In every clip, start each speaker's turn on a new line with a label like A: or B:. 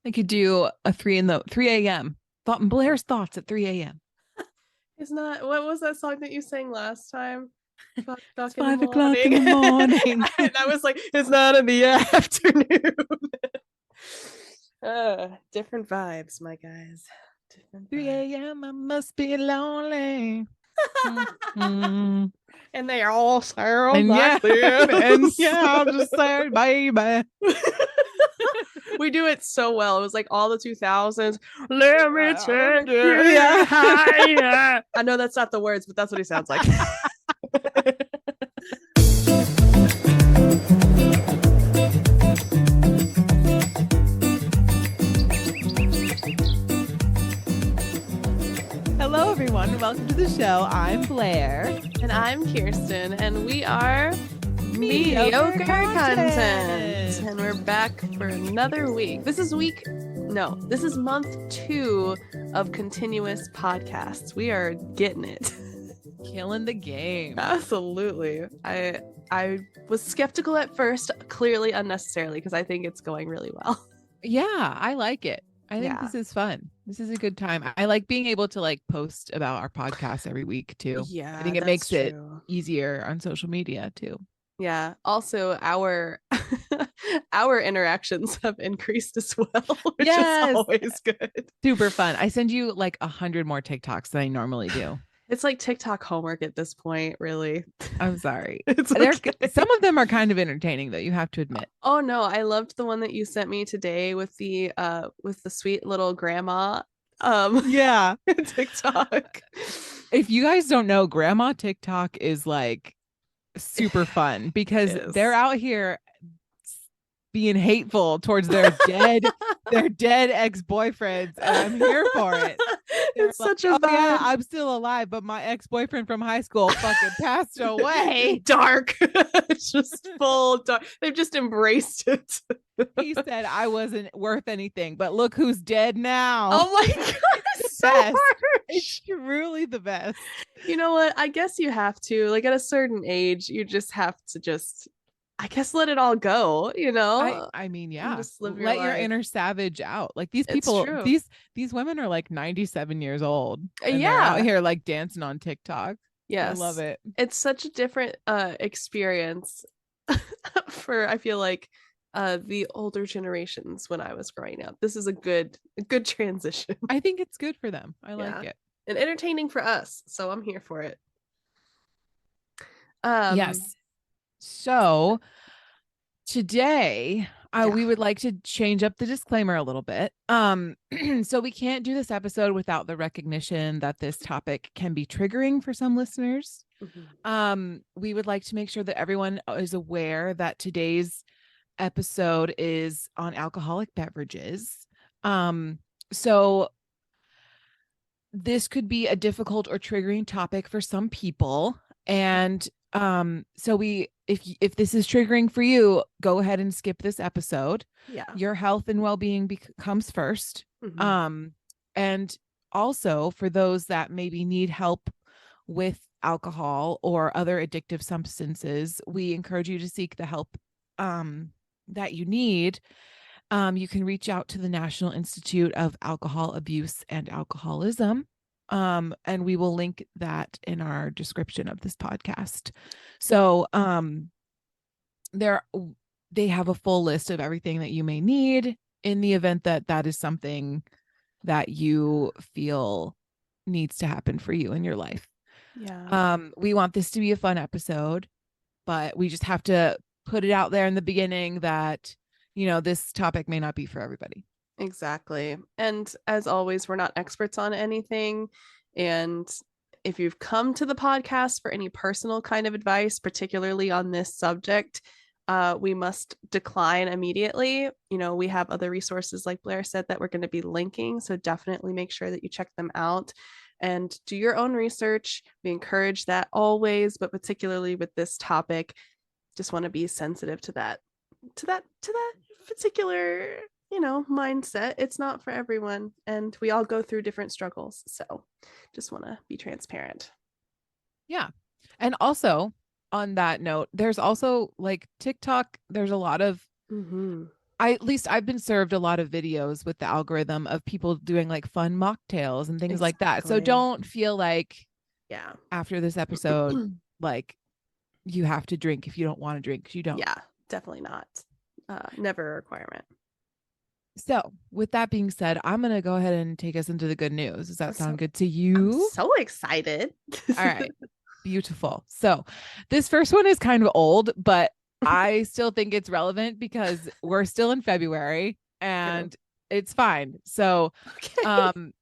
A: I could do a 3 a.m. Blair's thoughts at 3 a.m.
B: It's not. What was that song that you sang last time?
A: It's 5 o'clock in the morning.
B: I was like, it's not in the afternoon. Different vibes, my guys. Different
A: 3
B: vibes.
A: a.m. I must be lonely. Mm-hmm.
B: And they all sound
A: And
B: like
A: yeah, and
B: this.
A: yeah, I'll just say, baby.
B: We do it so well. It was like all the 2000s. Let me take you
A: Yeah.
B: higher. I know that's not the words, but that's what he sounds like.
A: Hello, everyone, and welcome to the show. I'm Blair.
B: And I'm Kirsten, and we are
A: Mediocre
B: content. And we're back for another week. This is month 2 of continuous podcasts. We are getting it.
A: Killing the game.
B: Absolutely. I was skeptical at first, clearly unnecessarily, because I think it's going really well.
A: Yeah, I like it. I think this is fun. This is a good time. I like being able to like post about our podcast every week too.
B: Yeah,
A: I think it makes it easier on social media too.
B: Yeah. Also, our interactions have increased as well, which is always good.
A: Super fun. I send you like 100 more TikToks than I normally do.
B: It's like TikTok homework at this point, really.
A: I'm sorry.
B: It's okay.
A: Some of them are kind of entertaining, though, you have to admit.
B: Oh no, I loved the one that you sent me today with the sweet little grandma
A: yeah
B: TikTok.
A: If you guys don't know, grandma TikTok is like super fun because they're out here being hateful towards their dead ex-boyfriends, and I'm here for it.
B: It's like, such a vibe.
A: Yeah, I'm still alive, but my ex-boyfriend from high school fucking passed away.
B: Dark. It's just full dark. They've just embraced it.
A: He said I wasn't worth anything, but look who's dead now.
B: Oh my god, it's so harsh.
A: It's truly the best.
B: You know what? I guess you have to, like, at a certain age, you just have to I guess let it all go, you know?
A: I mean, yeah.
B: Just live
A: Let your inner savage out. Like these people, these women are like 97 years old. And they're out here like dancing on TikTok.
B: Yes.
A: I love it.
B: It's such a different experience for, I feel like, the older generations when I was growing up. This is a good transition.
A: I think it's good for them. I like it.
B: And entertaining for us. So I'm here for it.
A: Yes. So today we would like to change up the disclaimer a little bit. So we can't do this episode without the recognition that this topic can be triggering for some listeners. Mm-hmm. We would like to make sure that everyone is aware that today's episode is on alcoholic beverages. So this could be a difficult or triggering topic for some people. And so if this is triggering for you, go ahead and skip this episode. Yeah. Your health and well-being comes first. Mm-hmm. And also for those that maybe need help with alcohol or other addictive substances, we encourage you to seek the help that you need. You can reach out to the National Institute of Alcohol Abuse and Alcoholism. And we will link that in our description of this podcast. So they have a full list of everything that you may need in the event that that is something that you feel needs to happen for you in your life. Yeah. We want this to be a fun episode, but we just have to put it out there in the beginning that, you know, this topic may not be for everybody.
B: Exactly. And as always, we're not experts on anything. And if you've come to the podcast for any personal kind of advice, particularly on this subject, we must decline immediately. You know, we have other resources, like Blair said, that we're going to be linking. So definitely make sure that you check them out and do your own research. We encourage that always, but particularly with this topic, just want to be sensitive to that particular, you know, mindset. It's not for everyone, and we all go through different struggles. So just want to be transparent.
A: Yeah. And also on that note, there's also like TikTok, there's a lot of at least I've been served a lot of videos with the algorithm of people doing like fun mocktails and things like that. So
B: Exactly.
A: don't feel like
B: Yeah.
A: after this episode, like you have to drink if you don't want to drink, because you don't.
B: Yeah, definitely not. Never a requirement.
A: So with that being said, I'm going to go ahead and take us into the good news. Does that sound good to
B: I'm
A: you?
B: so excited.
A: All right. Beautiful. So this first one is kind of old, but I still think it's relevant because we're still in February and it's fine. So,
B: Okay.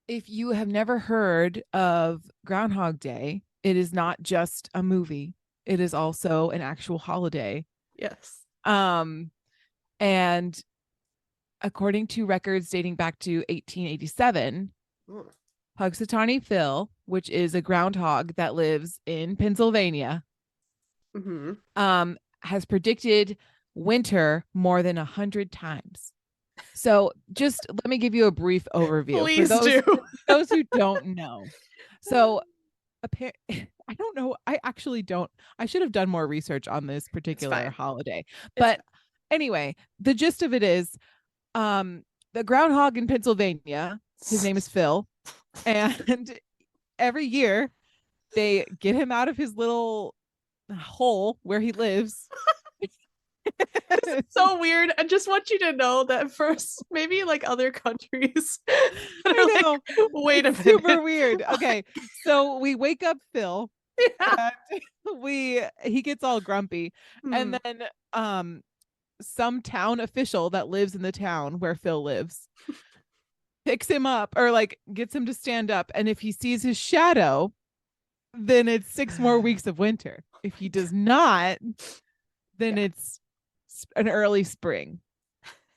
A: if you have never heard of Groundhog Day, it is not just a movie. It is also an actual holiday.
B: Yes.
A: And according to records dating back to 1887, Pugsatawny Phil, which is a groundhog that lives in Pennsylvania, has predicted winter more than 100 times. So just let me give you a brief overview.
B: Please
A: for those who don't know. So I don't know. I actually don't. I should have done more research on this particular holiday. But anyway, the gist of it is the groundhog in Pennsylvania, his name is Phil, and every year they get him out of his little hole where he lives.
B: It's so weird. I just want you to know that first, maybe like other countries,
A: I know.
B: like, wait a minute.
A: Super weird. Okay, so we wake up Phil, and he gets all grumpy, and then some town official that lives in the town where Phil lives picks him up, or like gets him to stand up, and if he sees his shadow, then it's 6 more weeks of winter. If he does not, then it's an early spring.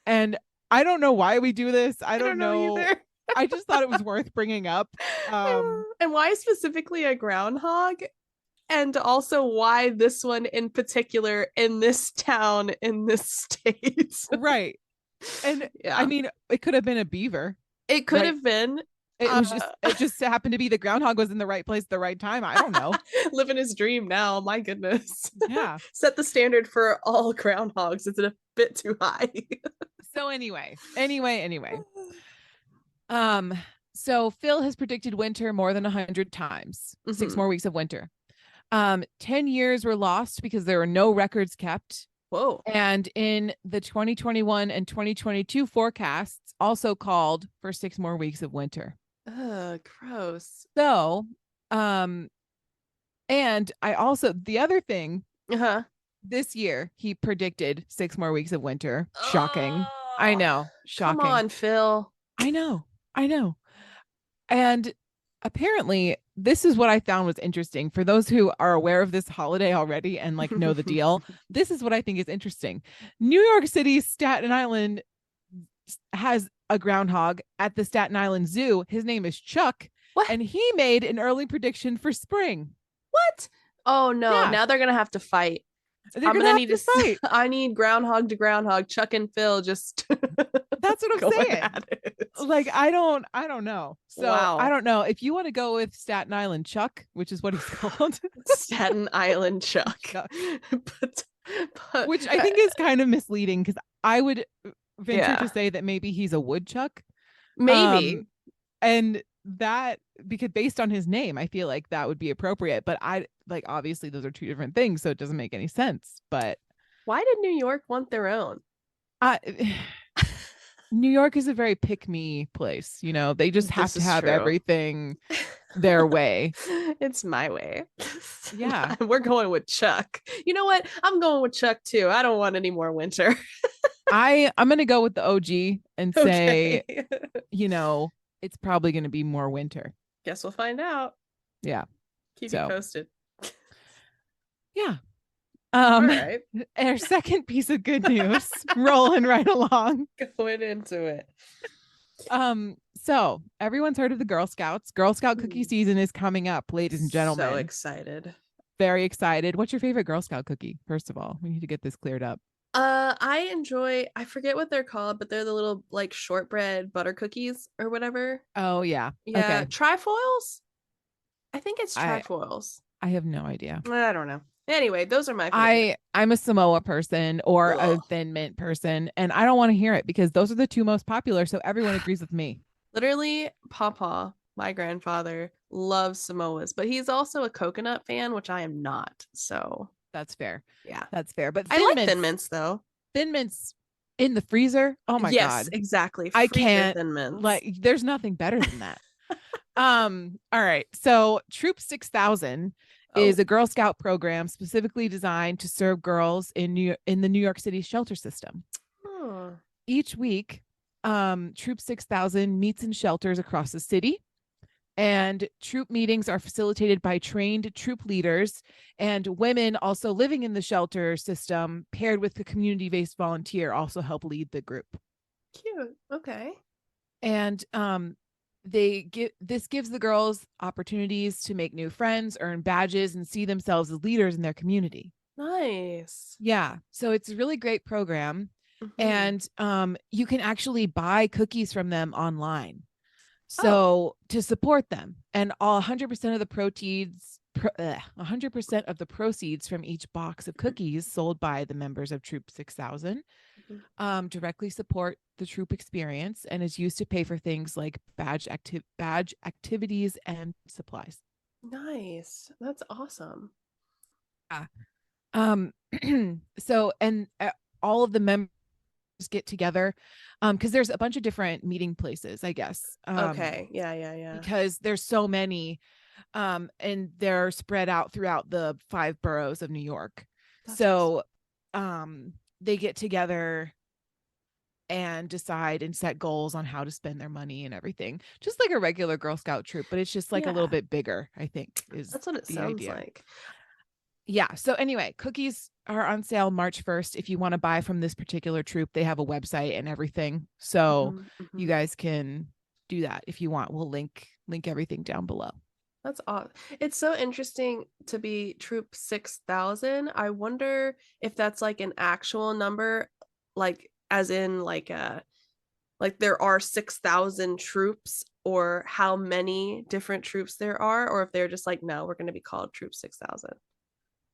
A: And I don't know why we do this. I don't know either. I just thought it was worth bringing up.
B: And why specifically a groundhog? And also why this one in particular in this town in this state.
A: Right. And I mean, it could have been a beaver.
B: It could have been.
A: It just happened to be the groundhog was in the right place at the right time. I don't know.
B: Living his dream now. My goodness.
A: Yeah.
B: Set the standard for all groundhogs. It's a bit too high.
A: So anyway. So Phil has predicted winter more than 100 times. 6 more weeks of winter. 10 years were lost because there were no records kept.
B: Whoa.
A: And in the 2021 and 2022 forecasts also called for 6 more weeks of winter.
B: Gross.
A: So, and I also, the other thing, this year he predicted 6 more weeks of winter. Shocking. I know. Shocking.
B: Come on, Phil.
A: I know. And apparently this is what I found was interesting for those who are aware of this holiday already and like know the deal. This is what I think is interesting. New York City's Staten Island has a groundhog at the Staten Island Zoo. His name is Chuck.
B: What?
A: And he made an early prediction for spring.
B: What? Oh no, now they're gonna have to fight. I'm gonna need to fight. I need groundhog to groundhog, Chuck and Phil just
A: that's what I'm saying. Like I don't know. So wow. I don't know. If you want to go with Staten Island Chuck, which is what he's called.
B: Staten Island Chuck. but
A: which I think is kind of misleading, because I would venture to say that maybe he's a woodchuck.
B: Maybe.
A: And that, because based on his name, I feel like that would be appropriate. But I like, obviously those are two different things, so it doesn't make any sense. But
B: why did New York want their own?
A: New York is a very pick me place. You know, they just have to have everything their way.
B: It's my way.
A: Yeah.
B: We're going with Chuck. You know what? I'm going with Chuck too. I don't want any more winter.
A: I'm going to go with the OG and say, you know, it's probably going to be more winter.
B: Guess we'll find out.
A: Yeah.
B: Keep you posted.
A: Yeah.
B: All right.
A: Our second piece of good news, rolling right along.
B: Going into it.
A: So everyone's heard of the Girl Scouts. Girl Scout cookie season is coming up, ladies and gentlemen.
B: So excited.
A: Very excited. What's your favorite Girl Scout cookie? First of all, we need to get this cleared up.
B: I forget what they're called, but they're the little like shortbread butter cookies or whatever.
A: Oh yeah.
B: Yeah. Okay. Trifoils? I think it's trifoils.
A: I have no idea.
B: I don't know. Anyway, those are my favorite.
A: I'm a Samoa person or a
B: Ugh.
A: Thin Mint person, and I don't want to hear it because those are the two most popular. So everyone agrees with me.
B: Literally, Papa, my grandfather, loves Samoas, but he's also a coconut fan, which I am not. So
A: That's fair.
B: yeah.
A: That's fair. But
B: I like Thin Mints though.
A: Thin Mints in the freezer. Oh my
B: Yes,
A: God.
B: exactly.
A: I
B: Freezer
A: can't,
B: Thin Mints.
A: like, there's nothing better than that. All right. So Troop 6000 is
B: Oh.
A: a Girl Scout program specifically designed to serve girls in the New York City shelter system.
B: Oh.
A: Each week, Troop 6000 meets in shelters across the city, and troop meetings are facilitated by trained troop leaders and women also living in the shelter system paired with the community-based volunteer also help lead the group.
B: Cute. Okay.
A: And this gives the girls opportunities to make new friends, earn badges, and see themselves as leaders in their community.
B: Nice.
A: Yeah, so it's a really great program.
B: Mm-hmm.
A: And you can actually buy cookies from them online,
B: Oh.
A: so to support them. And all 100% of the 100% of the proceeds from each box of cookies sold by the members of Troop 6000 directly support the troop experience and is used to pay for things like badge activities and supplies.
B: Nice. That's awesome.
A: Yeah. Um, so and all of the members get together because there's a bunch of different meeting places, I guess.
B: Okay. Yeah.
A: Because there's so many, and they're spread out throughout the 5 boroughs of New York.
B: That's awesome.
A: So they get together and decide and set goals on how to spend their money and everything, just like a regular Girl Scout troop, but it's just like a little
B: Yeah.
A: bit bigger, I think, is
B: That's what it
A: the
B: sounds
A: idea.
B: like.
A: Yeah. So anyway, cookies are on sale March 1st. If you want to buy from this particular troop, they have a website and everything. So you
B: Mm-hmm.
A: guys can do that if you want. We'll link everything down below.
B: That's odd. It's so interesting to be Troop 6000. I wonder if that's like an actual number, like as in like there are 6,000 troops, or how many different troops there are, or if they're just like, no, we're going to be called Troop 6000.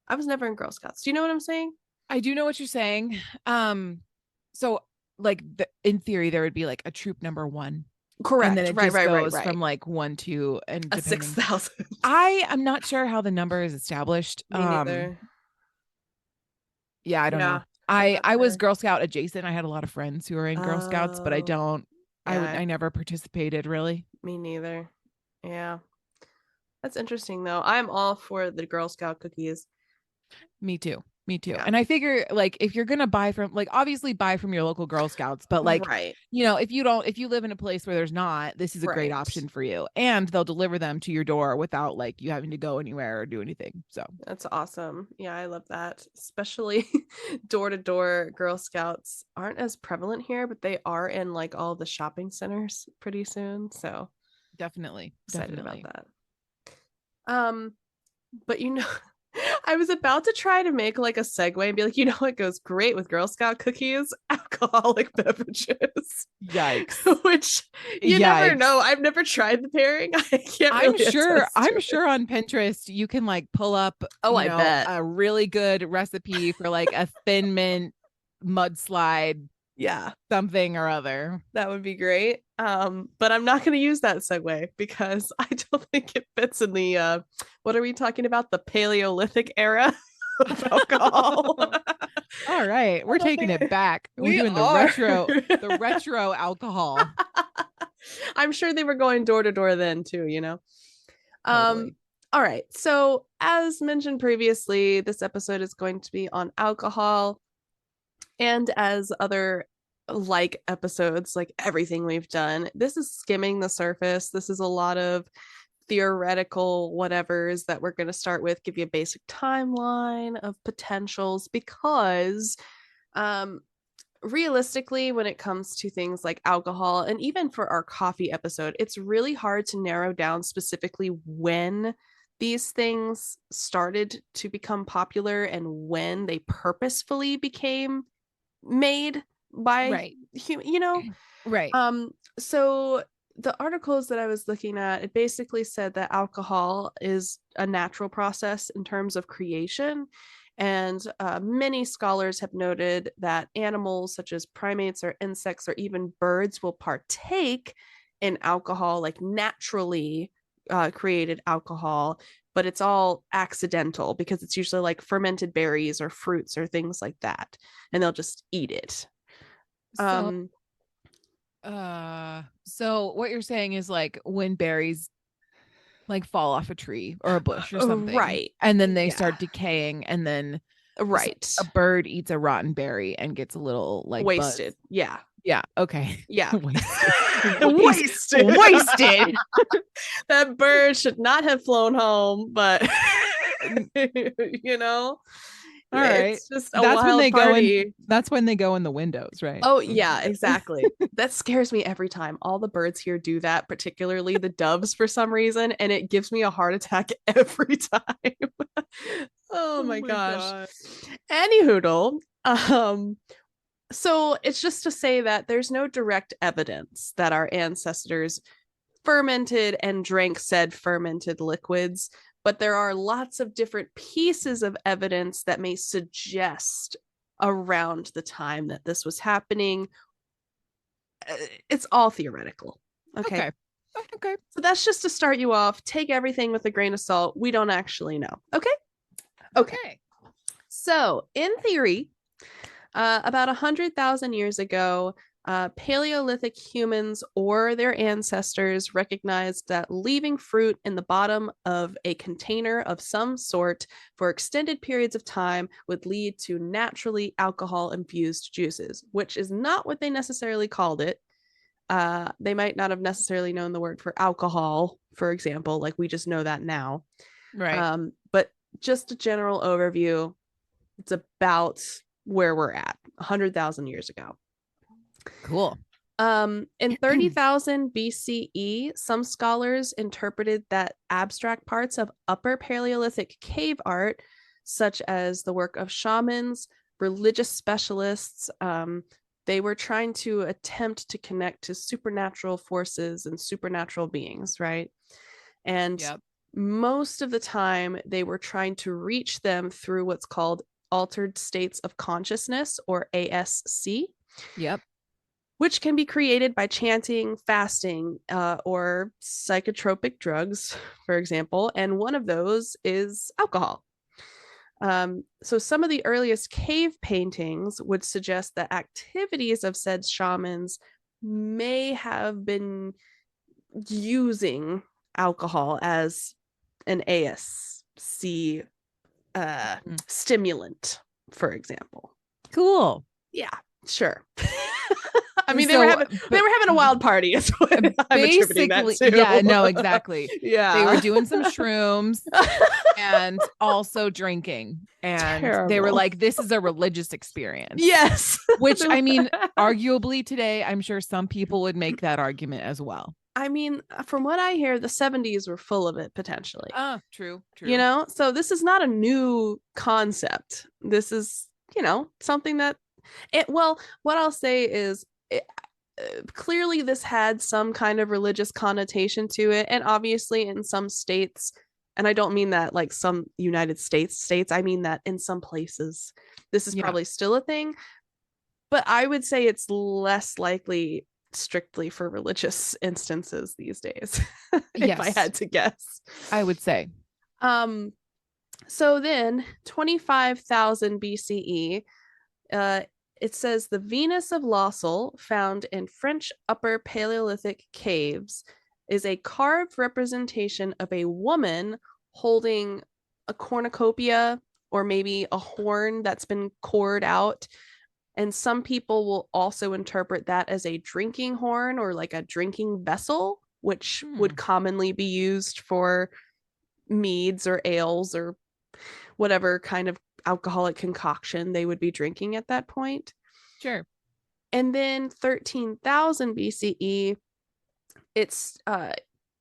B: I was never in Girl Scouts. Do you know what I'm saying?
A: I do know what you're saying. So like in theory, there would be like a troop number 1, and then
B: Correct.
A: it
B: Right,
A: just
B: right, right,
A: goes
B: right.
A: from like 1, 2, and
B: A
A: depending.
B: 6,000.
A: I am not sure how the number is established.
B: Me neither.
A: Yeah, I don't know.
B: Yeah, I'm
A: I
B: not
A: I was
B: sure.
A: Girl Scout adjacent. I had a lot of friends who were in Girl Scouts, but
B: Oh, yeah,
A: I never participated really.
B: me neither. Yeah. That's interesting though. I'm all for the Girl Scout cookies.
A: Me too. Me too.
B: Yeah.
A: And I figure like if you're going to buy from, like, obviously buy from your local Girl Scouts, but like,
B: Right.
A: if you live in a place where there's not, this is a great
B: Right.
A: option for you. And they'll deliver them to your door without like you having to go anywhere or do anything. So,
B: That's awesome. Yeah, I love that. Especially door to door Girl Scouts aren't as prevalent here, but they are in like all the shopping centers pretty soon. So
A: definitely.
B: excited about
A: Definitely.
B: that. Um, but I was about to try to make like a segue and be like, what goes great with Girl Scout cookies? Alcoholic beverages.
A: Yikes.
B: Which you never know.
A: Yikes.
B: I've never tried the pairing. I can't really attest to
A: I'm
B: it.
A: sure on Pinterest you can like pull up,
B: Oh, I bet.
A: a really good recipe for like a Thin Mint mudslide
B: Yeah,
A: something or other.
B: that would be great. But I'm not going to use that segue because I don't think it fits in the what are we talking about? The Paleolithic era of alcohol.
A: All right, we're taking it back. We're
B: We
A: doing
B: are.
A: the retro alcohol.
B: I'm sure they were going door to door then too. Um,
A: Totally.
B: all right. So, as mentioned previously, this episode is going to be on alcohol. And as other like episodes, like everything we've done, this is skimming the surface. This is a lot of theoretical whatevers that we're going to start with, give you a basic timeline of potentials because realistically, when it comes to things like alcohol, and even for our coffee episode, it's really hard to narrow down specifically when these things started to become popular and when they purposefully became made by
A: Right.
B: you know
A: Right.
B: so the articles that I was looking at, it basically said that alcohol is a natural process in terms of creation. And many scholars have noted that animals such as primates or insects or even birds will partake in alcohol, like naturally created alcohol, but it's all accidental because it's usually like fermented berries or fruits or things like that. And they'll just eat it.
A: So so what you're saying is like when berries like fall off a tree or a bush or something,
B: right.
A: and then they
B: Yeah.
A: start decaying, and then
B: Right.
A: a bird eats a rotten berry and gets a little like
B: wasted.
A: buzz.
B: Yeah.
A: Yeah. Okay.
B: Yeah.
A: Wasted. Wasted.
B: That bird should not have flown home, but you know,
A: All right.
B: it's just a wild party.
A: That's when they go in the windows, right?
B: Oh, yeah, exactly. That scares me every time. All the birds here do that, particularly the doves for some reason, and it gives me a heart attack every time. Oh my gosh. Any hoodle. So it's just to say that there's no direct evidence that our ancestors fermented and drank said fermented liquids, but there are lots of different pieces of evidence that may suggest around the time that this was happening. It's all theoretical. Okay.
A: Okay.
B: So that's just to start you off. Take everything with a grain of salt. We don't actually know. Okay. So, in theory, about 100,000 years ago, Paleolithic humans or their ancestors recognized that leaving fruit in the bottom of a container of some sort for extended periods of time would lead to naturally alcohol-infused juices, which is not what they necessarily called it. They might not have necessarily known the word for alcohol, for example, like we just know that now.
A: Right.
B: But just a general overview, it's about where we're at 100,000 years ago.
A: Cool.
B: In 30,000 BCE, some scholars interpreted that abstract parts of Upper Paleolithic cave art, such as the work of shamans, religious specialists, they were trying to attempt to connect to supernatural forces and supernatural beings, right? And most of the time, they were trying to reach them through what's called altered states of consciousness, or ASC.
A: Yep.
B: Which can be created by chanting, fasting, or psychotropic drugs, for example. And one of those is alcohol. So some of the earliest cave paintings would suggest that activities of said shamans may have been using alcohol as an ASC stimulant, for example.
A: Cool.
B: Yeah, sure. I mean, they were having a wild party. Is what I'm attributing that to.
A: Yeah, no, exactly.
B: Yeah,
A: they were doing some shrooms and also drinking, and
B: Terrible.
A: They were like, "This is a religious experience."
B: Yes,
A: which I mean, arguably today, I'm sure some people would make that argument as well.
B: I mean, from what I hear, the 70s were full of it potentially.
A: True.
B: You know, so this is not a new concept. This is, something that what I'll say is clearly this had some kind of religious connotation to it, and obviously in some states, and I don't mean that like some United States, I mean that in some places this is probably still a thing, but I would say it's less likely strictly for religious instances these days. If I had to guess,
A: I would say.
B: So then 25,000 BCE, it says the Venus of Lossel, found in French Upper Paleolithic caves, is a carved representation of a woman holding a cornucopia, or maybe a horn that's been cored out. And some people will also interpret that as a drinking horn or like a drinking vessel, which would commonly be used for meads or ales or whatever kind of alcoholic concoction they would be drinking at that point.
A: Sure.
B: And then 13,000 BCE, it's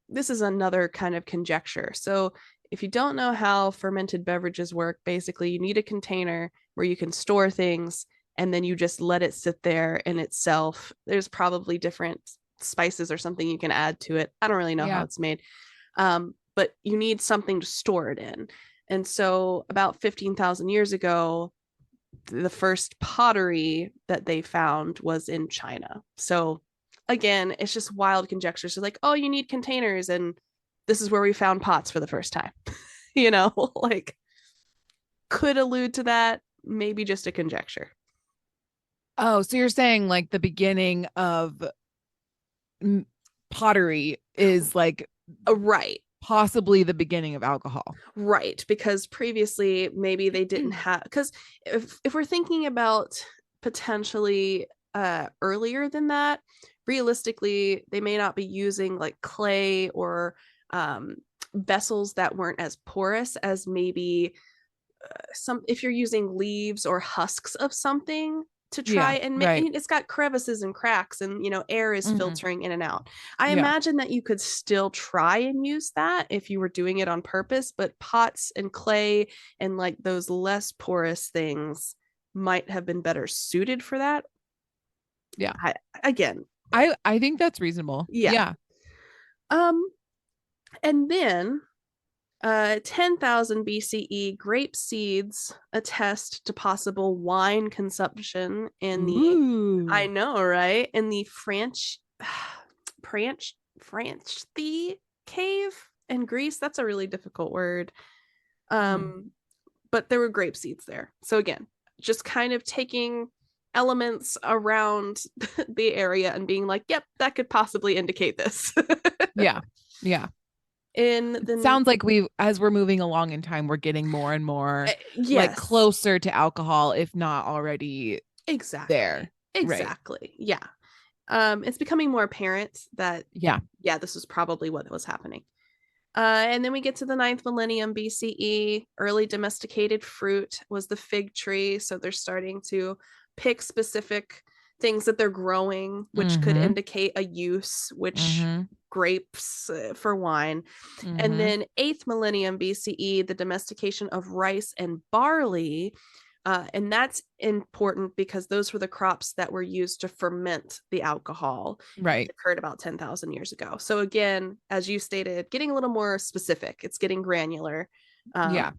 B: this is another kind of conjecture. So if you don't know how fermented beverages work, basically you need a container where you can store things, and then you just let it sit there in itself. There's probably different spices or something you can add to it. I don't really know how it's made. But you need something to store it in. And so about 15,000 years ago, the first pottery that they found was in China. So again, it's just wild conjectures. So like, oh, you need containers, and this is where we found pots for the first time. Like could allude to that, maybe just a conjecture.
A: Oh, so you're saying like the beginning of pottery is like
B: Right.
A: possibly the beginning of alcohol.
B: Right, because previously maybe they didn't have, because if we're thinking about potentially earlier than that, realistically they may not be using like clay or vessels that weren't as porous as maybe some, if you're using leaves or husks of something to try and make, it's got crevices and cracks, and air is filtering in and out. I imagine that you could still try and use that if you were doing it on purpose, but pots and clay and like those less porous things might have been better suited for that.
A: I think that's reasonable.
B: And then 10,000 BCE, grape seeds attest to possible wine consumption in I know, right? In the Franch cave in Greece. That's a really difficult word. But there were grape seeds there. So again, just kind of taking elements around the area and being like, yep, that could possibly indicate this.
A: Yeah. Sounds like as we're moving along in time, we're getting more and more like closer to alcohol, if not already there.
B: Exactly. Right. Yeah. It's becoming more apparent that this is probably what was happening. And then we get to the 9th millennium BCE. Early domesticated fruit was the fig tree. So they're starting to pick specific things that they're growing, which could indicate a use, which grapes for wine. And then 8th millennium BCE, the domestication of rice and barley. And that's important because those were the crops that were used to ferment the alcohol.
A: Right.
B: It occurred about 10,000 years ago. So again, as you stated, getting a little more specific. It's getting granular.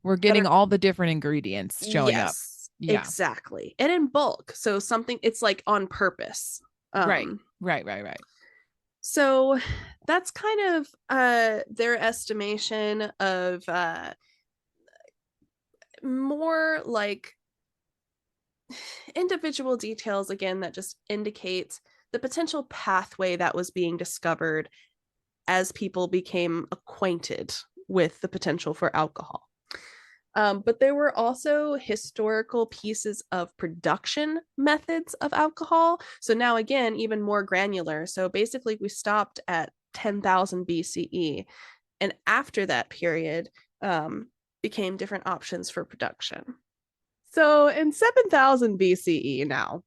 A: We're getting all the different ingredients showing up.
B: Exactly. And in bulk. So something, it's like on purpose.
A: Right.
B: So that's kind of their estimation of more like individual details, again, that just indicate the potential pathway that was being discovered as people became acquainted with the potential for alcohol. But there were also historical pieces of production methods of alcohol. So now, again, even more granular. So basically, we stopped at 10,000 BCE. And after that period, became different options for production. So in 7,000 BCE now,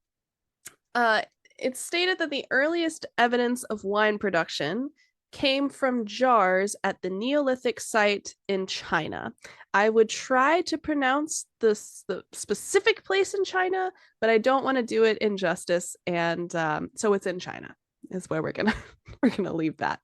B: it's stated that the earliest evidence of wine production came from jars at the Neolithic site in China. I would try to pronounce the specific place in China, but I don't want to do it injustice, and so it's in China is where we're gonna leave that.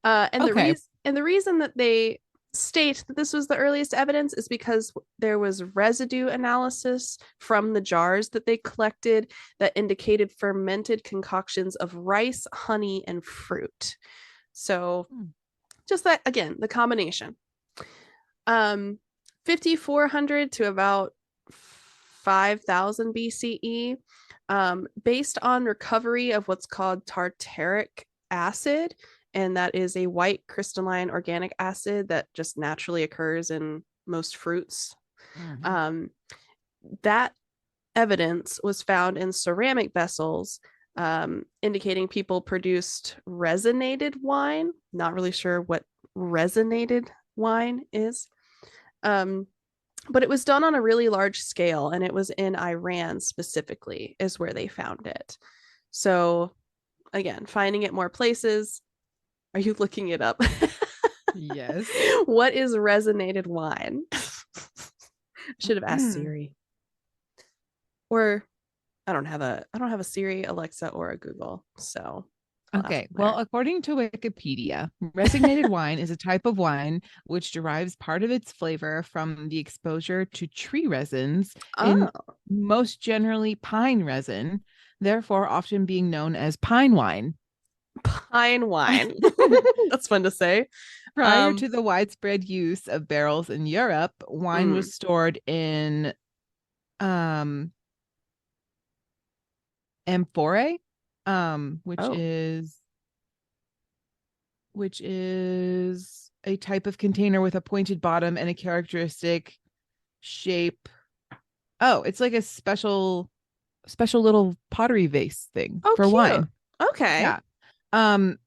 B: And the reason that they state that this was the earliest evidence is because there was residue analysis from the jars that they collected that indicated fermented concoctions of rice, honey, and fruit. So just that, again, the combination. 5,400 to about 5,000 BCE, based on recovery of what's called tartaric acid, and that is a white crystalline organic acid that just naturally occurs in most fruits. That evidence was found in ceramic vessels, indicating people produced resinated wine. Not really sure what resinated wine is. But it was done on a really large scale, and it was in Iran specifically is where they found it. So again, finding it more places. Are you looking it up?
A: Yes.
B: What is resinated wine? Should have asked Siri. Or I don't have a Siri, Alexa, or a Google. So
A: Okay. Well, according to Wikipedia, resignated wine is a type of wine which derives part of its flavor from the exposure to tree resins, in most generally pine resin, therefore often being known as pine wine.
B: Pine wine. That's fun to say.
A: Prior to the widespread use of barrels in Europe, wine was stored in amphorae, which is a type of container with a pointed bottom and a characteristic shape. Oh, it's like a special little pottery vase thing for
B: cute.
A: wine.
B: Okay.
A: Yeah.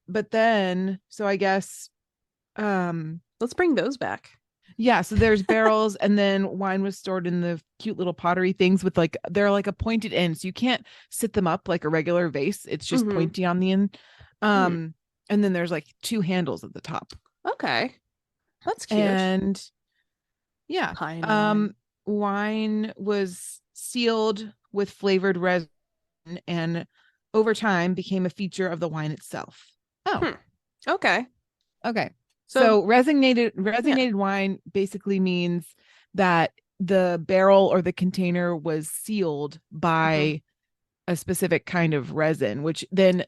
A: But then, so I guess
B: let's bring those back.
A: Yeah, so there's barrels, and then wine was stored in the cute little pottery things with they're like a pointed end, so you can't sit them up like a regular vase. It's just pointy on the end. And then there's like two handles at the top.
B: Okay, that's cute.
A: And yeah, wine was sealed with flavored resin, and over time became a feature of the wine itself.
B: Okay.
A: So resignated wine basically means that the barrel or the container was sealed by a specific kind of resin, which then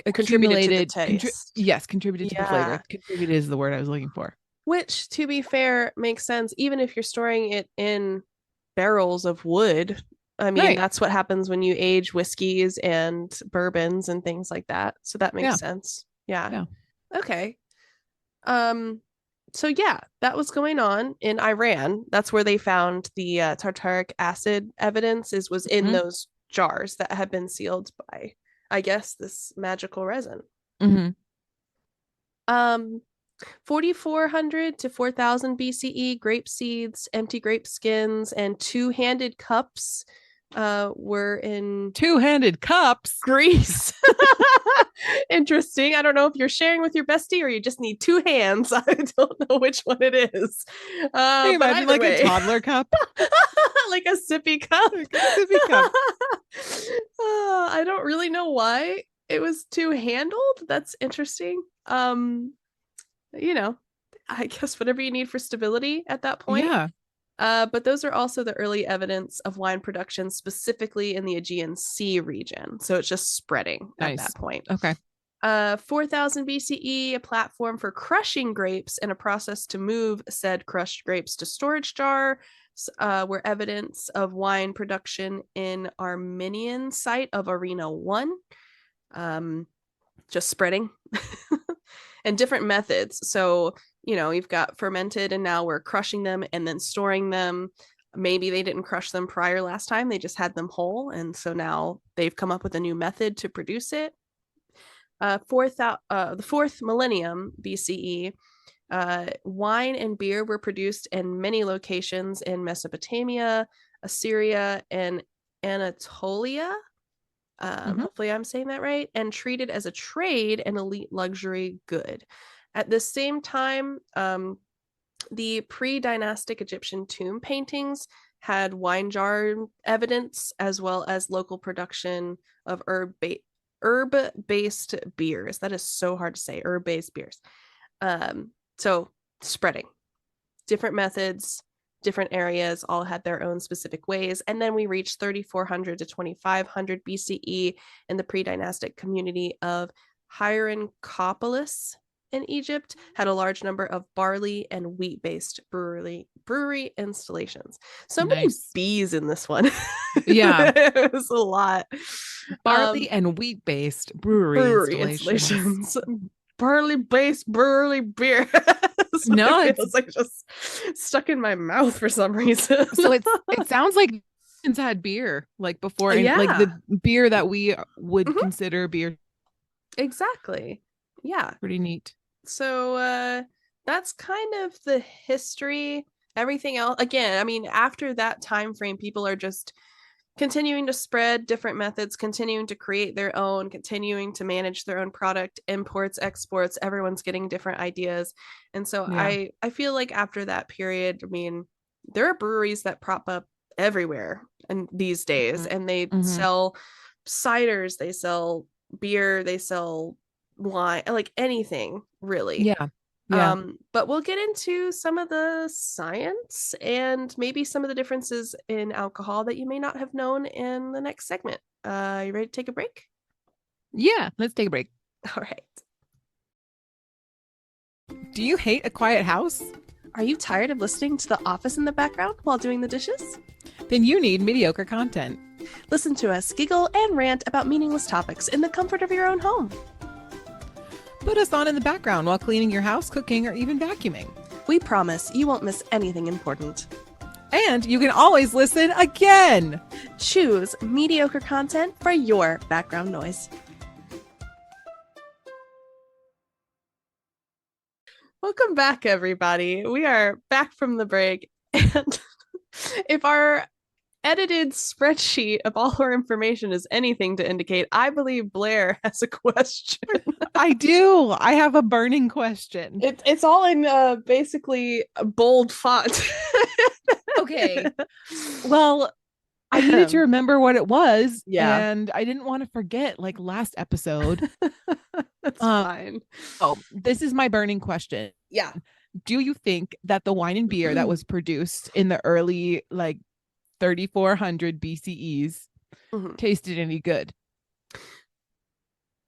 B: contributed to the taste.
A: Contributed to the flavor. Contributed is the word I was looking for.
B: Which, to be fair, makes sense even if you're storing it in barrels of wood. I mean, that's what happens when you age whiskeys and bourbons and things like that. So that makes sense. Yeah. Okay. So yeah, that was going on in Iran. That's where they found the tartaric acid evidence was in those jars that had been sealed by, I guess, this magical resin. 4400 to 4000 BCE, grape seeds, empty grape skins, and two-handed cups were in
A: two-handed cups
B: Greece. Interesting. I don't know if you're sharing with your bestie or you just need two hands. I don't know which one it is.
A: Hey, imagine like a toddler cup.
B: Like a sippy cup. I don't really know why it was two-handled. That's interesting. You know, I guess whatever you need for stability at that point.
A: Yeah.
B: But those are also the early evidence of wine production, specifically in the Aegean Sea region. So it's just spreading at that point.
A: Okay.
B: 4000 BCE, a platform for crushing grapes and a process to move said crushed grapes to storage jar were evidence of wine production in Armenian site of Arena 1. Just spreading. And different methods. So, you've got fermented and now we're crushing them and then storing them. Maybe they didn't crush them prior last time. They just had them whole. And so now they've come up with a new method to produce it. The fourth millennium BCE, wine and beer were produced in many locations in Mesopotamia, Assyria, and Anatolia. Hopefully I'm saying that right, and treated as a trade and elite luxury good. At the same time, the pre-dynastic Egyptian tomb paintings had wine jar evidence as well as local production of herb-based beers. That is so hard to say, herb-based beers. So spreading. Different methods, different areas all had their own specific ways. And then we reached 3400 to 2500 BCE in the pre-dynastic community of Hierakonpolis in Egypt, had a large number of barley and wheat-based brewery installations. So many bees in this one.
A: Yeah.
B: It was a lot.
A: Barley and wheat-based brewery installations.
B: Barley-based brewery beer.
A: No,
B: it's like just stuck in my mouth for some reason.
A: So it sounds like it's had beer like before, like the beer that we would consider beer.
B: Exactly. Yeah.
A: Pretty neat.
B: So that's kind of the history. Everything else, again, I mean, after that time frame, people are just continuing to spread different methods, continuing to create their own, continuing to manage their own product, imports, exports. Everyone's getting different ideas. And so I feel like after that period, I mean, there are breweries that prop up everywhere and these days, and they sell ciders, they sell beer, they sell wine, like anything really.
A: Yeah. Yeah.
B: But we'll get into some of the science and maybe some of the differences in alcohol that you may not have known in the next segment. You ready to take a break?
A: Yeah. Let's take a break.
B: All right.
A: Do you hate a quiet house?
B: Are you tired of listening to The Office in the background while doing the dishes?
A: Then you need mediocre content.
B: Listen to us giggle and rant about meaningless topics in the comfort of your own home.
A: Put us on in the background while cleaning your house, cooking, or even vacuuming.
B: We promise you won't miss anything important.
A: And you can always listen again.
B: Choose mediocre content for your background noise. Welcome back, everybody. We are back from the break. And if our edited spreadsheet of all our information is anything to indicate, I believe Blair has a question.
A: I do. I have a burning question.
B: It's all in basically bold font.
A: Okay. Well, I needed to remember what it was.
B: Yeah.
A: And I didn't want to forget like last episode.
B: That's fine.
A: Oh, this is my burning question.
B: Yeah.
A: Do you think that the wine and beer that was produced in the early like 3400 BCEs tasted any good?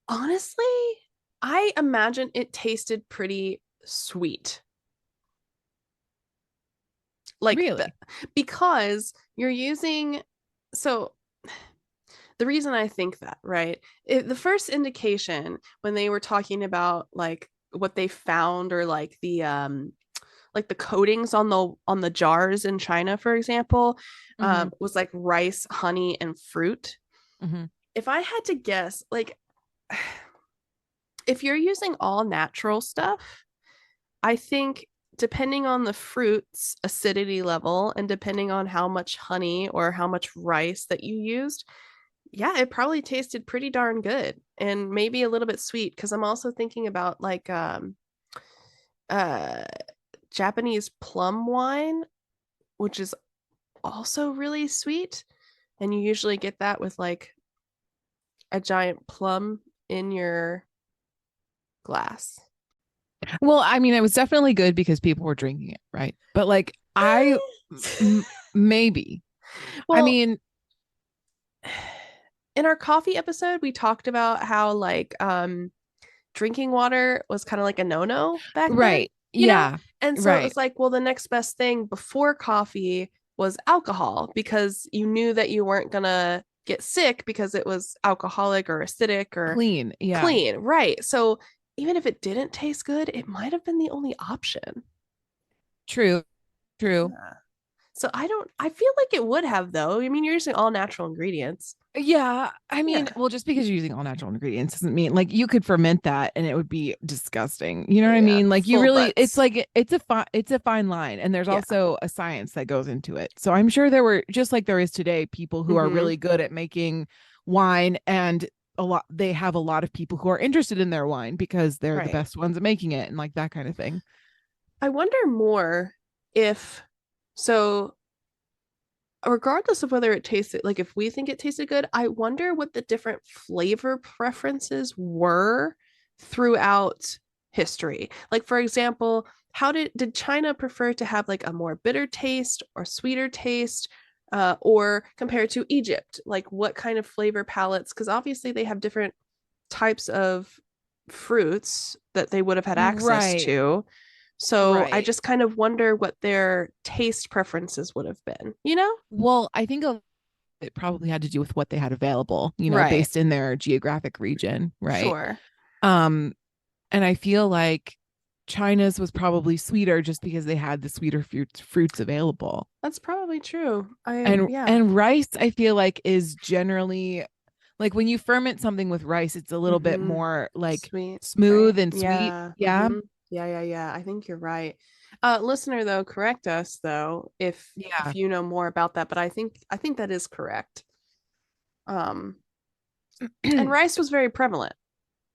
B: Honestly, I imagine it tasted pretty sweet. Like,
A: really?
B: Because you're using, so the reason I think that, right? The first indication when they were talking about like what they found or like the coatings on the jars in China, for example, was like rice, honey, and fruit. If I had to guess, like if you're using all natural stuff, I think depending on the fruit's acidity level and depending on how much honey or how much rice that you used, yeah, it probably tasted pretty darn good and maybe a little bit sweet, because I'm also thinking about like Japanese plum wine, which is also really sweet, and you usually get that with like a giant plum in your glass.
A: Well, I mean, it was definitely good because people were drinking it, right? But like maybe. Well, I mean,
B: in our coffee episode, we talked about how like drinking water was kind of like a no-no back
A: right.
B: then,
A: you know?
B: And so it was like, well, the next best thing before coffee was alcohol, because you knew that you weren't gonna get sick because it was alcoholic or acidic or
A: clean. Yeah.
B: Clean, right? So even if it didn't taste good, it might have been the only option.
A: True. Yeah.
B: So I feel like it would have, though. I mean, you're using all natural ingredients.
A: Yeah. I mean, well, just because you're using all natural ingredients doesn't mean like you could ferment that and it would be disgusting. You know what I mean? Like you really, butts. It's like, it's a fine line. And there's also a science that goes into it. So I'm sure there were, just like there is today, people who are really good at making wine, and they have a lot of people who are interested in their wine because they're the best ones at making it and like that kind of thing.
B: I wonder more if, so regardless of whether it tasted, like if we think it tasted good, I wonder what the different flavor preferences were throughout history. Like, for example, how did China prefer to have like a more bitter taste or sweeter taste, or compared to Egypt? Like what kind of flavor palettes? Because obviously they have different types of fruits that they would have had access to. So I just kind of wonder what their taste preferences would have been,
A: Well, I think it probably had to do with what they had available, based in their geographic region, right?
B: Sure.
A: And I feel like China's was probably sweeter just because they had the sweeter fruits available.
B: That's probably true.
A: And rice, I feel like, is generally like when you ferment something with rice, it's a little bit more like smooth and sweet. Yeah.
B: Yeah. I think you're right. Listener, though, correct us though if you know more about that. But I think that is correct. And rice was very prevalent.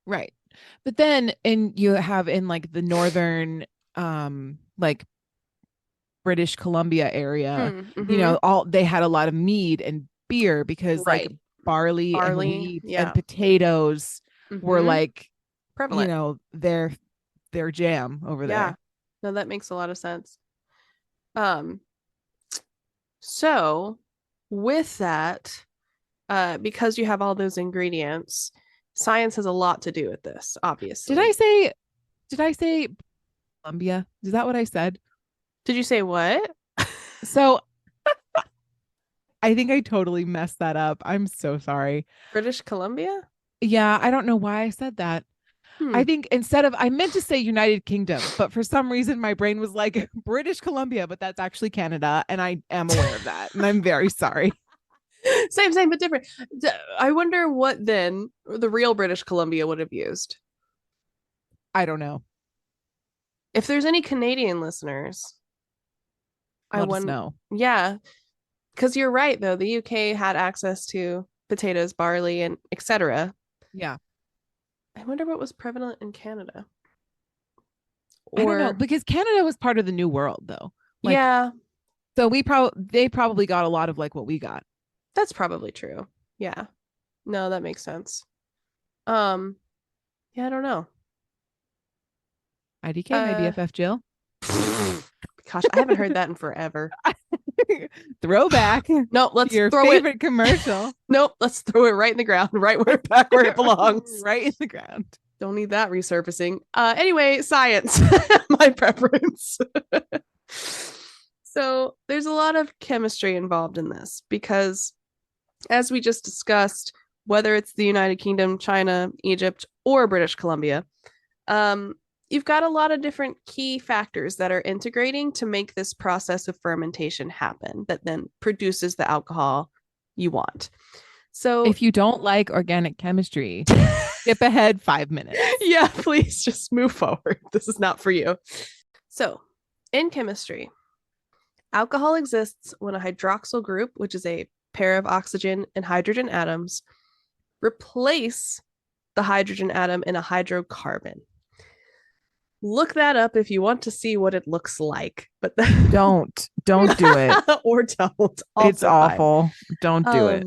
A: Right. But then you have in like the northern like British Columbia area, they had a lot of mead and beer because like barley and wheat and
B: yeah.
A: potatoes were like,
B: prevalent.
A: their jam over
B: Yeah.
A: there.
B: No, that makes a lot of sense. Um, so with that, because you have all those ingredients, science has a lot to do with this, obviously.
A: Did I say Columbia? Is that what I said?
B: Did you say what?
A: So I think I totally messed that up. I'm so sorry.
B: British Columbia?
A: Yeah, I don't know why I said that.
B: Hmm.
A: I think I meant to say United Kingdom, but for some reason my brain was like British Columbia, but that's actually Canada. And I am aware of that. And I'm very sorry.
B: Same, but different. I wonder what then the real British Columbia would have used.
A: I don't know.
B: If there's any Canadian listeners, I
A: Let us
B: wonder.
A: know.
B: Yeah, because you're right though. The UK had access to potatoes, barley, and etc.
A: Yeah.
B: I wonder what was prevalent in Canada.
A: I don't know
B: Or
A: because Canada was part of the New World though. Like,
B: yeah,
A: so they probably got a lot of like what we got.
B: that's probably true. Yeah. No, that makes sense. Um, yeah, I don't know.
A: IDK, my
B: Uh
A: BFF Jill.
B: gosh, I haven't heard that in forever.
A: Throwback to
B: No, let's
A: your
B: throw it.
A: favorite commercial.
B: Nope, let's throw it right in the ground, right where it belongs.
A: Right in the ground.
B: Don't need that resurfacing. Anyway, science, my preference. So there's a lot of chemistry involved in this because, as we just discussed, whether it's the United Kingdom, China, Egypt, or British Columbia, um, you've got a lot of different key factors that are integrating to make this process of fermentation happen that then produces the alcohol you want. So
A: If you don't like organic chemistry, skip ahead 5 minutes.
B: yeah, please just move forward. This is not for you. So, in chemistry, alcohol exists when a hydroxyl group, which is a pair of oxygen and hydrogen atoms, replace the hydrogen atom in a hydrocarbon. Look that up if you want to see what it looks like. But
A: don't do it.
B: Or don't.
A: It's awful. Don't do it.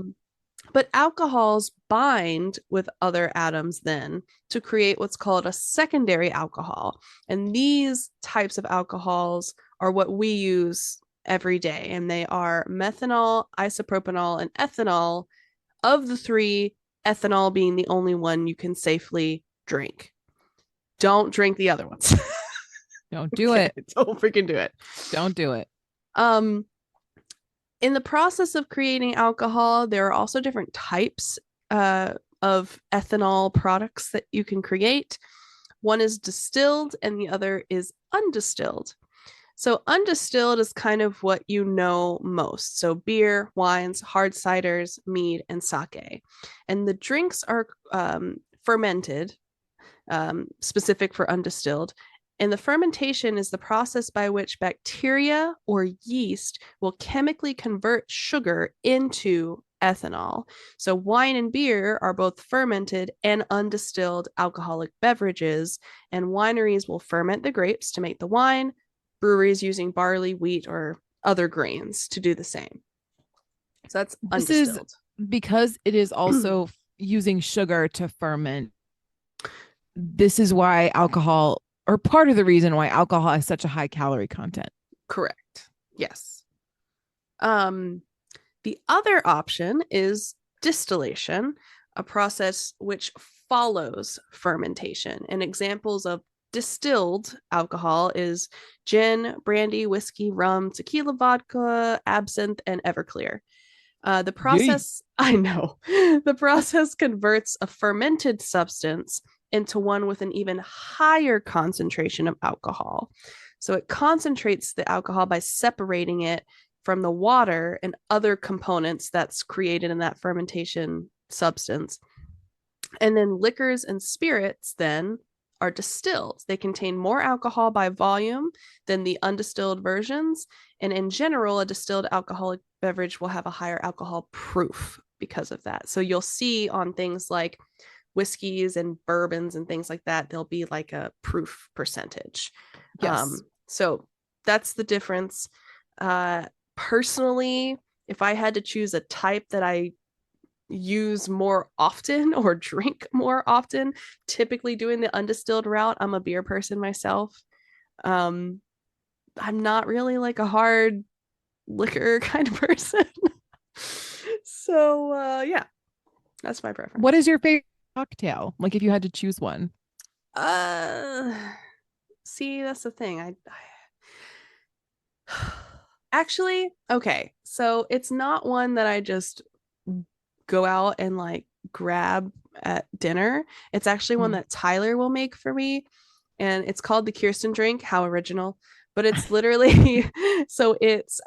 B: But alcohols bind with other atoms then to create what's called a secondary alcohol. And these types of alcohols are what we use every day. And they are methanol, isopropanol, and ethanol. Of the three, ethanol being the only one you can safely drink. Don't drink the other ones.
A: Don't do it.
B: Don't freaking do it.
A: Don't do it.
B: In the process of creating alcohol, there are also different types of ethanol products that you can create. One is distilled and the other is undistilled. So undistilled is kind of what you know most. So beer, wines, hard ciders, mead, and sake. And the drinks are fermented, specific for undistilled. And the fermentation is the process by which bacteria or yeast will chemically convert sugar into ethanol. So wine and beer are both fermented and undistilled alcoholic beverages, and wineries will ferment the grapes to make the wine, breweries using barley, wheat, or other grains to do the same. So that's undistilled.
A: This is because it is also using sugar to ferment. This is why alcohol, or part of the reason why alcohol has such a high calorie content.
B: Correct. Yes. The other option is distillation, a process which follows fermentation. And examples of distilled alcohol is gin, brandy, whiskey, rum, tequila, vodka, absinthe, and Everclear. The process, I know, the process converts a fermented substance into one with an even higher concentration of alcohol. So it concentrates the alcohol by separating it from the water and other components that's created in that fermentation substance. And then liquors and spirits then are distilled. They contain more alcohol by volume than the undistilled versions. And in general, a distilled alcoholic beverage will have a higher alcohol proof because of that. So you'll see on things like whiskeys and bourbons and things like that, there'll be like a proof percentage.
A: Yes.
B: So that's the difference. Personally, if I had to choose a type that I use more often or drink more often, typically doing the undistilled route. I'm a beer person myself. Um, I'm not really like a hard liquor kind of person. So yeah, that's my preference.
A: What is your favorite cocktail? Like if you had to choose one.
B: Uh see, that's the thing. Actually, okay. So it's not one that I just go out and like grab at dinner. It's actually one
A: Mm.
B: that Tyler will make for me, and it's called the Kirsten drink. How original. But it's literally so it's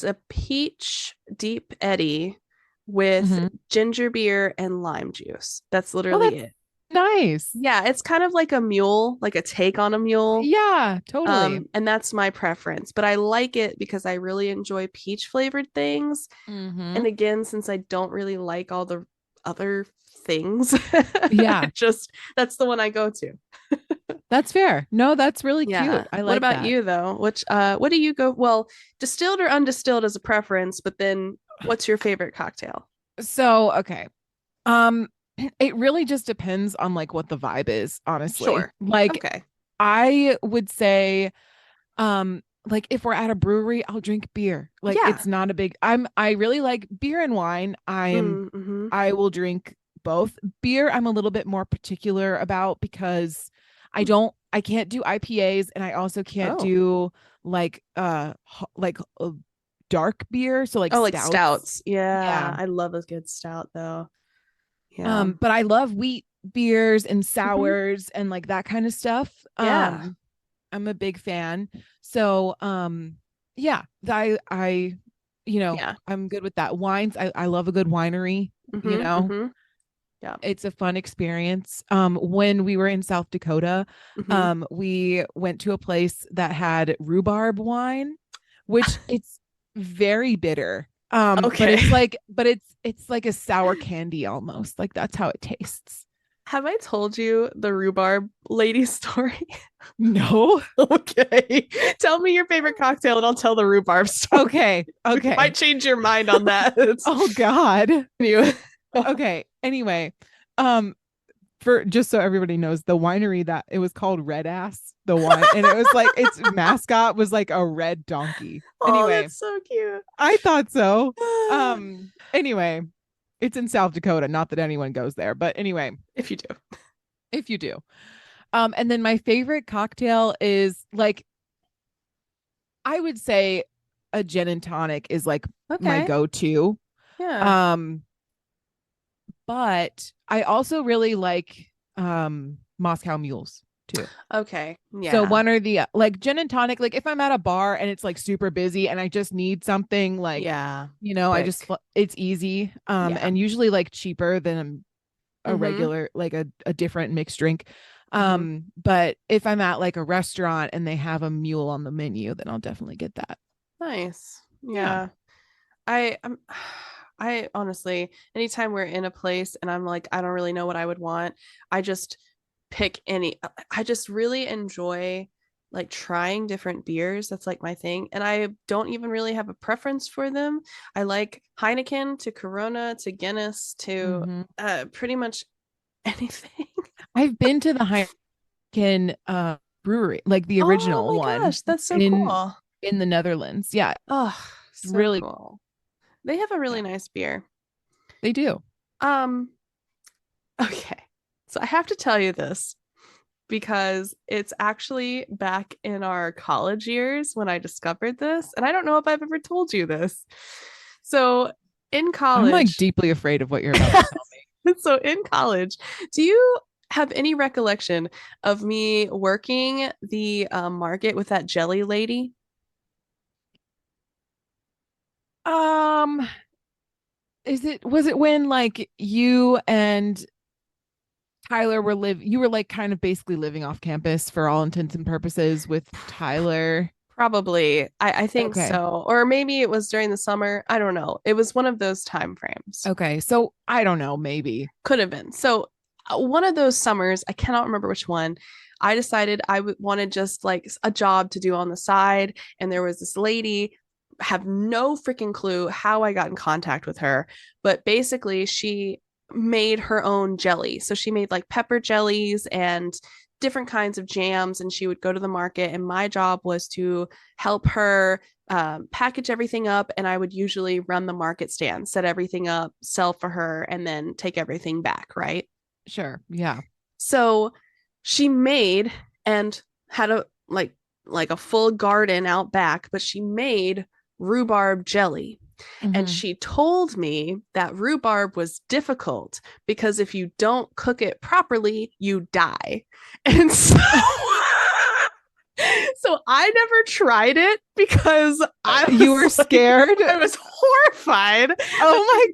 B: a peach deep eddy with
A: Mhm.
B: ginger beer and lime juice. That's
A: Oh,
B: literally
A: that's
B: it.
A: nice.
B: Yeah, it's kind of like a mule, like a take on a mule.
A: Yeah, totally.
B: And that's my preference, but I like it because I really enjoy peach flavored things. And
A: Hmm.
B: again, since I don't really like all the other things,
A: Yeah,
B: just that's the one I go to.
A: that's fair. No, that's really
B: Yeah.
A: cute. I
B: What
A: like
B: about
A: that.
B: you though? Which what do you go? Well, distilled or undistilled is a preference, but then what's your favorite cocktail?
A: So, okay. Um, it really just depends on like what the vibe is, honestly.
B: Sure.
A: Like
B: Okay.
A: I would say, like if we're at a brewery, I'll drink beer. Like
B: Yeah.
A: it's not a big I really like beer and wine.
B: Mm-hmm.
A: I will drink both. Beer, I'm a little bit more particular about because I can't do IPAs and I also can't
B: Oh.
A: do like dark beer, so like
B: Oh, like
A: stouts.
B: stouts.
A: Yeah.
B: Yeah. I love a good stout though. Yeah.
A: But I love wheat beers and
B: Mhm.
A: sours and like that kind of stuff.
B: Yeah.
A: I'm a big fan. So, yeah, I,
B: Yeah.
A: I'm good with that. Wines, I love a good winery,
B: Mm-hmm. Mm-hmm. Yeah.
A: it's a fun experience. When we were in South Dakota,
B: Mm-hmm.
A: we went to a place that had rhubarb wine, which it's very bitter. But
B: Okay.
A: it's like a sour candy almost. Like that's how it tastes.
B: Have I told you the rhubarb lady story?
A: No.
B: Okay. Tell me your favorite cocktail and I'll tell the rhubarb story.
A: Okay.
B: We might
A: Okay.
B: change your mind on that. It's
A: Oh God.
B: you.
A: Okay. Anyway, um, for just so everybody knows, the winery that it was called Red Ass, the wine, and it was like its mascot was like a red donkey.
B: Oh,
A: Anyway,
B: that's so cute.
A: I thought so. Anyway, it's in South Dakota. Not that anyone goes there, but anyway,
B: If you do.
A: if you do. And then my favorite cocktail is like I would say a gin and tonic is like my
B: Okay.
A: go-to.
B: Yeah.
A: Um, but I also really like Moscow mules too.
B: Okay.
A: So
B: Yeah.
A: one or the like gin and tonic, like if I'm at a bar and it's like super busy and I just need something like,
B: Yeah.
A: I just
B: Quick.
A: it's easy
B: Yeah.
A: and usually like cheaper than a
B: Mm-hmm.
A: regular like a different mixed drink.
B: Mm-hmm.
A: But if I'm at like a restaurant and they have a mule on the menu, then I'll definitely get that.
B: Nice.
A: Yeah.
B: Yeah. I'm I honestly, anytime we're in a place and I'm like, I don't really know what I would want, I just pick any. I just really enjoy like trying different beers. That's like my thing. And I don't even really have a preference for them. I like Heineken to Corona to Guinness to
A: Hmm.
B: pretty much anything.
A: I've been to the Heineken brewery, like the
B: Oh
A: original
B: my
A: one
B: gosh, that's so
A: in
B: cool.
A: in the Netherlands. Yeah,
B: Oh,
A: it's
B: so
A: really
B: cool. They have a really
A: yeah,
B: nice beer.
A: they do.
B: Um, okay. So I have to tell you this because it's actually back in our college years when I discovered this. And I don't know if I've ever told you this. So in
A: I'm like
B: college,
A: deeply afraid of what you're about to tell
B: so in college, do you have any recollection of me working the market with that jelly lady?
A: me. Was it when like you and Tyler were you were like kind of basically living off campus for all intents and purposes with Tyler?
B: Probably. I think
A: Okay.
B: so. Or maybe it was during the summer. I don't know. It was one of those time frames.
A: Okay. So I don't know, maybe.
B: Could have been. So one of those summers, I cannot remember which one. I decided I wanted just like a job to do on the side, and there was this lady. have no freaking clue how I got in contact with her, but basically she made her own jelly. So she made like pepper jellies and different kinds of jams, and she would go to the market, and my job was to help her package everything up, and I would usually run the market stand, set everything up, sell for her, and then take everything back, right?
A: Sure. Yeah.
B: So she made and had a like a full garden out back, but she made rhubarb jelly. And she told me that rhubarb was difficult because if you don't cook it properly, you die. And so so I never tried it because
A: you were scared.
B: I was horrified.
A: Oh my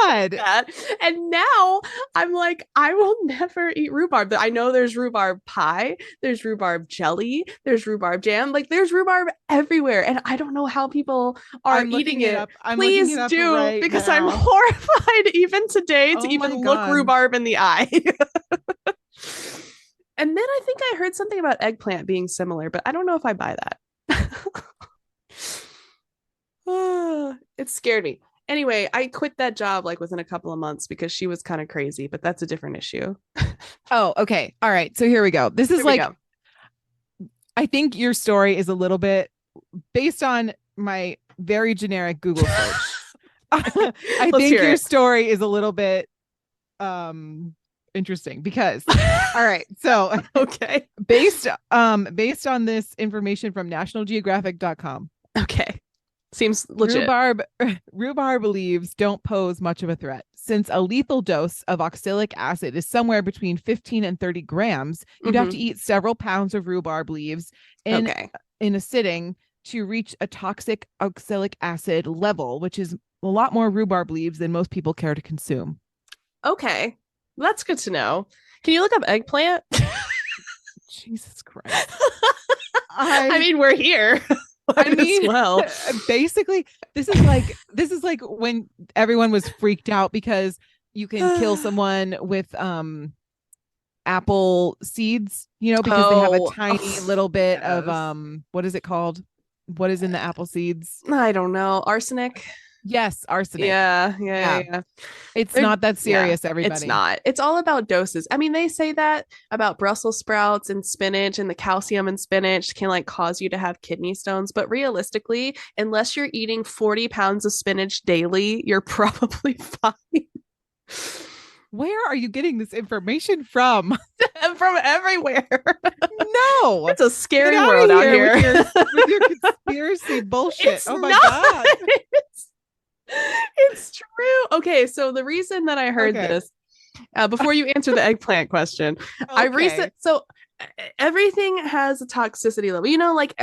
A: God.
B: That. And now I'm like, I will never eat rhubarb. I know there's rhubarb pie, there's rhubarb jelly, there's rhubarb jam. Like there's rhubarb everywhere. And I don't know how people are eating it. Please do, right because now. I'm horrified even today to even look rhubarb in the eye. And then I think I heard something about eggplant being similar, but I don't know if I buy that. It scared me. Anyway, I quit that job like within a couple of months because she was kind of crazy, but that's a different issue.
A: Oh, okay. All right. So here we go. This is like, I think your story is a little bit based on my very generic Google search. I think your story is a little bit interesting because all right, so
B: okay,
A: based on this information from nationalgeographic.com,
B: okay, seems legit.
A: Rhubarb leaves don't pose much of a threat since a lethal dose of oxalic acid is somewhere between 15 and 30 grams. You'd have to eat several pounds of rhubarb leaves in a sitting to reach a toxic oxalic acid level, which is a lot more rhubarb leaves than most people care to consume.
B: Okay, that's good to know. Can you look up eggplant?
A: Jesus Christ.
B: I mean, we're here. I mean, well,
A: basically, this is like when everyone was freaked out because you can kill someone with apple seeds, because they have a tiny little bit of what is it called? What is in the apple seeds?
B: I don't know. Arsenic.
A: Yes, arsenic.
B: Yeah.
A: It's not that serious, everybody.
B: It's not. It's all about doses. I mean, they say that about Brussels sprouts and spinach, and the calcium in spinach can like cause you to have kidney stones. But realistically, unless you're eating 40 pounds of spinach daily, you're probably fine.
A: Where are you getting this information from?
B: From everywhere.
A: No,
B: it's a scary world out here
A: with your conspiracy bullshit. Oh my God.
B: It's true. Okay, so the reason that I heard this, before you answer the eggplant question, so everything has a toxicity level. Like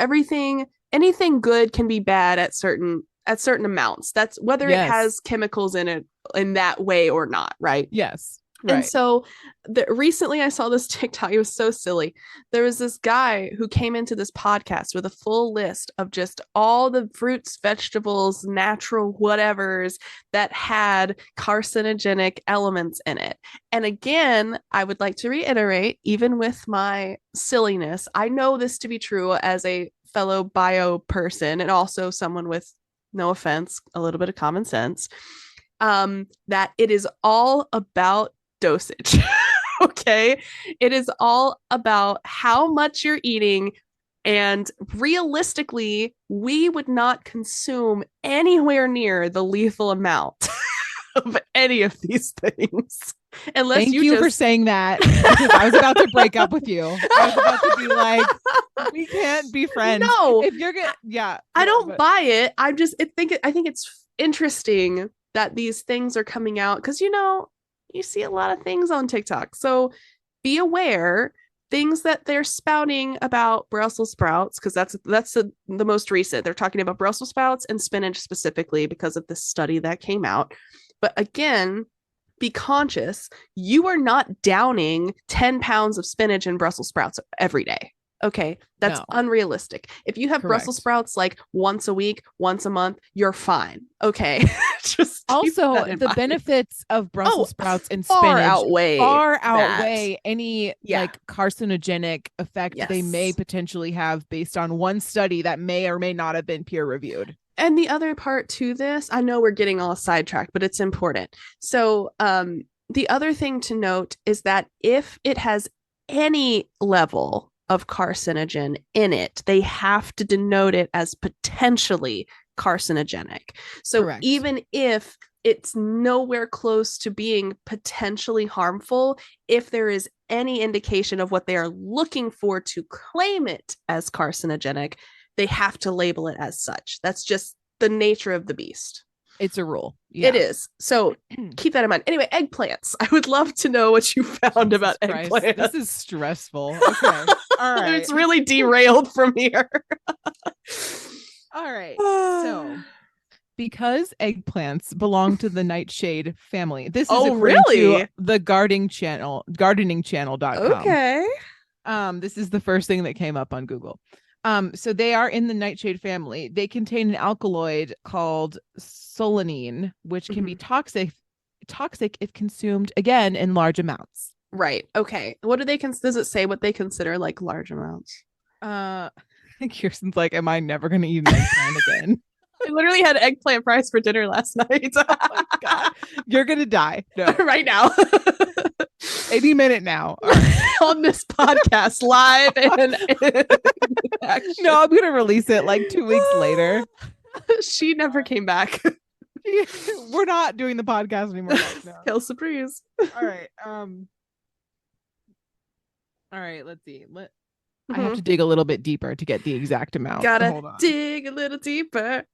B: anything good can be bad at certain amounts. That's whether it has chemicals in it in that way or not, right?
A: Yes.
B: Right. And so recently I saw this TikTok. It was so silly. There was this guy who came into this podcast with a full list of just all the fruits, vegetables, natural whatevers that had carcinogenic elements in it. And again, I would like to reiterate, even with my silliness, I know this to be true as a fellow bio person and also someone with, no offense, a little bit of common sense, that it is all about dosage. Okay, it is all about how much you're eating, and realistically we would not consume anywhere near the lethal amount of any of these things unless
A: Thank you for saying that, because I was about to break up with you. I was about to be like, we can't be friends.
B: No,
A: if you're gonna
B: I don't buy it. I think it's interesting that these things are coming out because you see a lot of things on TikTok. So be aware things that they're spouting about Brussels sprouts, because that's the most recent. They're talking about Brussels sprouts and spinach specifically because of this study that came out. But again, be conscious. You are not downing 10 pounds of spinach and Brussels sprouts every day. Okay, that's unrealistic. If you have Brussels sprouts like once a week, once a month, you're fine. Okay. Just
A: also the benefits of Brussels sprouts and spinach far outweigh any like carcinogenic effect they may potentially have based on one study that may or may not have been peer reviewed.
B: And the other part to this, I know we're getting all sidetracked, but it's important. So the other thing to note is that if it has any level of carcinogen in it, they have to denote it as potentially carcinogenic. So
A: Correct.
B: even if it's nowhere close to being potentially harmful, if there is any indication of what they are looking for to claim it as carcinogenic, they have to label it as such. That's just the nature of the beast.
A: It's a rule. Yeah.
B: It is. So keep that in mind. Anyway, eggplants. I would love to know what you found about eggplants.
A: This is stressful. Okay. All right.
B: It's really derailed from here.
A: All right. So because eggplants belong to the nightshade family. This is according to the gardeningchannel.com.
B: Okay.
A: This is the first thing that came up on Google. So they are in the nightshade family. They contain an alkaloid called solanine, which can be toxic if consumed again in large amounts.
B: Right. Okay. What do they does it say what they consider like large amounts?
A: Kirsten's like, am I never going to eat an eggplant again?
B: I literally had eggplant fries for dinner last night. Oh my God.
A: You're going to die. No.
B: Right now.
A: Any minute now. Right.
B: On this podcast live.
A: No, I'm going to release it like 2 weeks later.
B: She never came back.
A: We're not doing the podcast anymore. No.
B: Kill surprise.
A: All right. All right. Let's see. I have to dig a little bit deeper to get the exact amount.
B: Gotta dig a little deeper.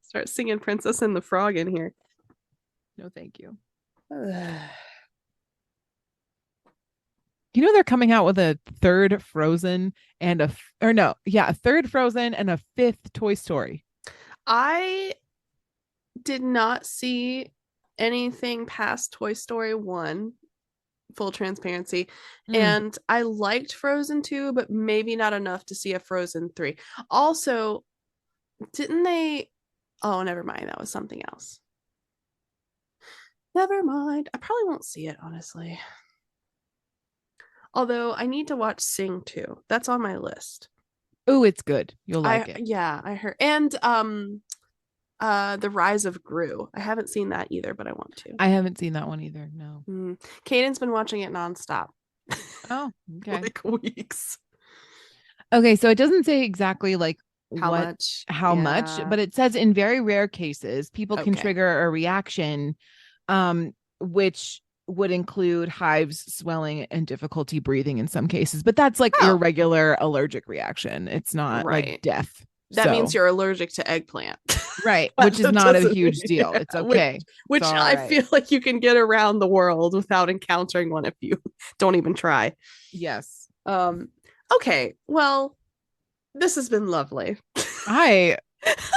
B: Start singing Princess and the Frog in here.
A: No, thank you. You know, they're coming out with a third Frozen and a third Frozen and a fifth Toy Story.
B: I did not see anything past Toy Story 1. Full transparency. And I liked Frozen 2, but maybe not enough to see a Frozen 3. Also, didn't they... Oh, never mind. That was something else. Never mind. I probably won't see it, honestly. Although I need to watch Sing 2. That's on my list.
A: Oh, it's good. You'll like it.
B: Yeah, I heard. And The Rise of Gru. I haven't seen that either, but I want to.
A: I haven't seen that one either. No.
B: Caden's been watching it nonstop.
A: Oh, okay.
B: Like weeks.
A: Okay, so it doesn't say exactly like
B: how much,
A: but it says in very rare cases, people can trigger a reaction, which would include hives, swelling, and difficulty breathing in some cases. But that's like your regular allergic reaction. It's not like death.
B: That means you're allergic to eggplant.
A: Right. Which is not a huge deal. It's okay.
B: Which I feel like you can get around the world without encountering one if you don't even try.
A: Yes.
B: Okay. Well, this has been lovely.
A: I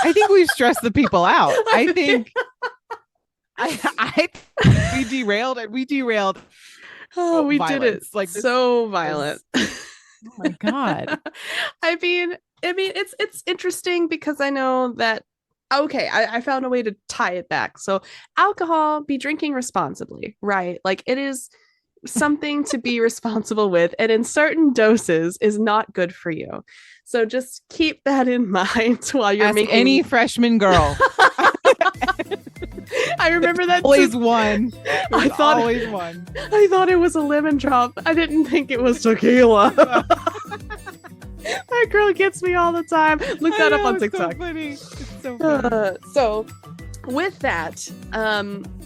A: think we've stressed the people out. I think we derailed.
B: Oh, we did it. Like so violent.
A: Oh my God.
B: I mean, it's interesting because I know that, I found a way to tie it back. So alcohol, be drinking responsibly, right? Like it is something to be responsible with, and in certain doses is not good for you. So just keep that in mind while you're making
A: any freshman girl.
B: I remember that
A: always one.
B: I thought it was a lemon drop. I didn't think it was tequila. That girl gets me all the time. Look that up on TikTok.
A: So funny. It's so funny.
B: So with that,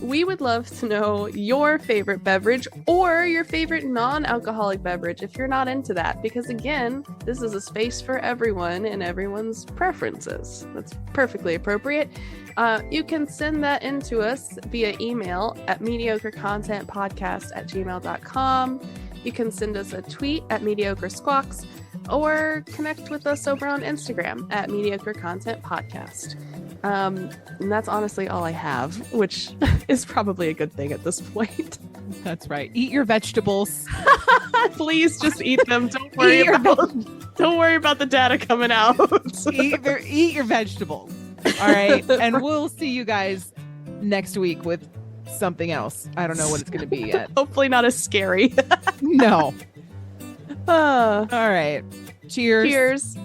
B: we would love to know your favorite beverage or your favorite non-alcoholic beverage if you're not into that, because again, this is a space for everyone and everyone's preferences. That's perfectly appropriate. You can send that in to us via email at mediocrecontentpodcast@gmail.com. You can send us a tweet at mediocre squawks, or connect with us over on Instagram at mediocre content podcast. And that's honestly all I have, which is probably a good thing at this point.
A: That's right. Eat your vegetables.
B: Please just eat them. Don't worry about the data coming out.
A: Eat your vegetables. All right. And we'll see you guys next week with something else. I don't know what it's going to be yet.
B: Hopefully not as scary.
A: No. All right. Cheers.
B: Cheers.